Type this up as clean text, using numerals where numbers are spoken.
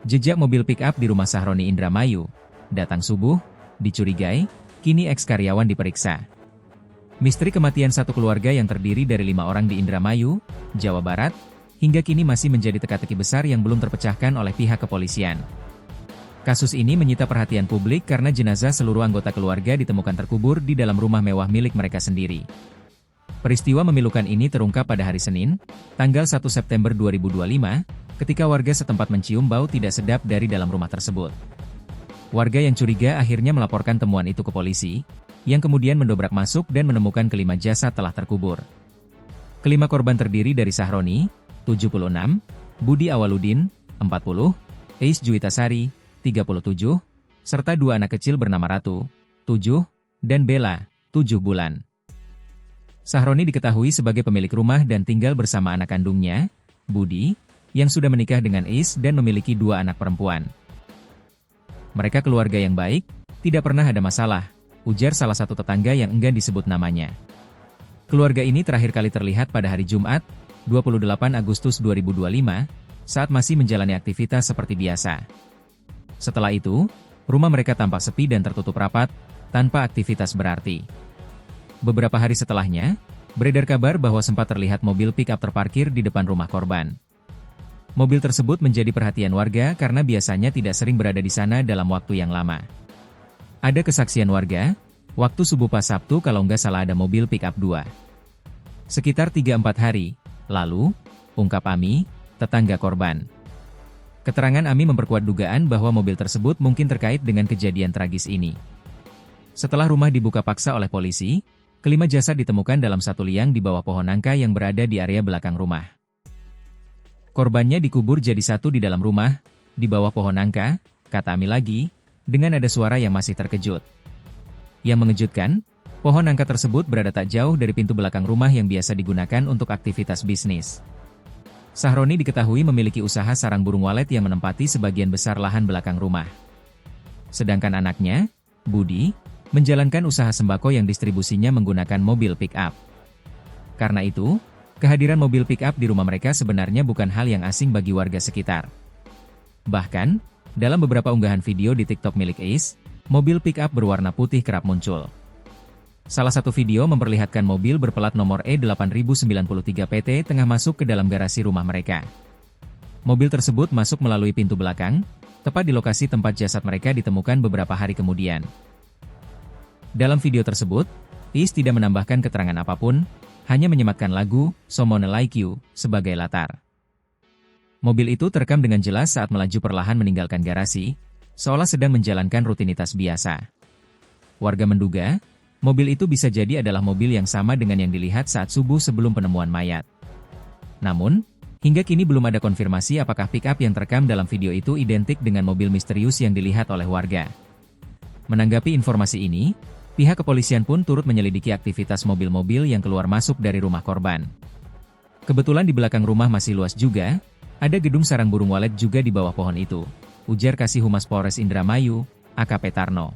Jejak mobil pick-up di rumah Sahroni Indramayu, datang subuh, dicurigai, kini eks-karyawan diperiksa. Misteri kematian satu keluarga yang terdiri dari 5 orang di Indramayu, Jawa Barat, hingga kini masih menjadi teka-teki besar yang belum terpecahkan oleh pihak kepolisian. Kasus ini menyita perhatian publik karena jenazah seluruh anggota keluarga ditemukan terkubur di dalam rumah mewah milik mereka sendiri. Peristiwa memilukan ini terungkap pada hari Senin, tanggal 1 September 2025, ketika warga setempat mencium bau tidak sedap dari dalam rumah tersebut. Warga yang curiga akhirnya melaporkan temuan itu ke polisi, yang kemudian mendobrak masuk dan menemukan kelima jasad telah terkubur. Kelima korban terdiri dari Sahroni, 76, Budi Awaludin, 40, Eis Juwitasari, 37, serta 2 anak kecil bernama Ratu, 7, dan Bella, 7 bulan. Sahroni diketahui sebagai pemilik rumah dan tinggal bersama anak kandungnya, Budi, yang sudah menikah dengan Eis dan memiliki 2 anak perempuan. Mereka keluarga yang baik, tidak pernah ada masalah, ujar salah satu tetangga yang enggan disebut namanya. Keluarga ini terakhir kali terlihat pada hari Jumat, 28 Agustus 2025, saat masih menjalani aktivitas seperti biasa. Setelah itu, rumah mereka tampak sepi dan tertutup rapat, tanpa aktivitas berarti. Beberapa hari setelahnya, beredar kabar bahwa sempat terlihat mobil pick-up terparkir di depan rumah korban. Mobil tersebut menjadi perhatian warga karena biasanya tidak sering berada di sana dalam waktu yang lama. Ada kesaksian warga, waktu subuh pas Sabtu kalau nggak salah ada mobil pick-up 2. Sekitar 3-4 hari, lalu, ungkap Ami, tetangga korban. Keterangan Ami memperkuat dugaan bahwa mobil tersebut mungkin terkait dengan kejadian tragis ini. Setelah rumah dibuka paksa oleh polisi, kelima jasad ditemukan dalam satu liang di bawah pohon nangka yang berada di area belakang rumah. Korbannya dikubur jadi satu di dalam rumah, di bawah pohon nangka, kata Ami lagi, dengan ada suara yang masih terkejut. Yang mengejutkan, pohon nangka tersebut berada tak jauh dari pintu belakang rumah yang biasa digunakan untuk aktivitas bisnis. Sahroni diketahui memiliki usaha sarang burung walet yang menempati sebagian besar lahan belakang rumah. Sedangkan anaknya, Budi, menjalankan usaha sembako yang distribusinya menggunakan mobil pick-up. Karena itu, kehadiran mobil pick-up di rumah mereka sebenarnya bukan hal yang asing bagi warga sekitar. Bahkan, dalam beberapa unggahan video di TikTok milik Eis, mobil pick-up berwarna putih kerap muncul. Salah satu video memperlihatkan mobil berplat nomor E8093 PT tengah masuk ke dalam garasi rumah mereka. Mobil tersebut masuk melalui pintu belakang, tepat di lokasi tempat jasad mereka ditemukan beberapa hari kemudian. Dalam video tersebut, Eis tidak menambahkan keterangan apapun, hanya menyematkan lagu Someone Like You sebagai latar. Mobil itu terekam dengan jelas saat melaju perlahan meninggalkan garasi, seolah sedang menjalankan rutinitas biasa. Warga menduga, mobil itu bisa jadi adalah mobil yang sama dengan yang dilihat saat subuh sebelum penemuan mayat. Namun, hingga kini belum ada konfirmasi apakah pick-up yang terekam dalam video itu identik dengan mobil misterius yang dilihat oleh warga. Menanggapi informasi ini, pihak kepolisian pun turut menyelidiki aktivitas mobil-mobil yang keluar masuk dari rumah korban. Kebetulan di belakang rumah masih luas juga, ada gedung sarang burung walet juga di bawah pohon itu, ujar Kasih Humas Polres Indramayu, AKP Tarno.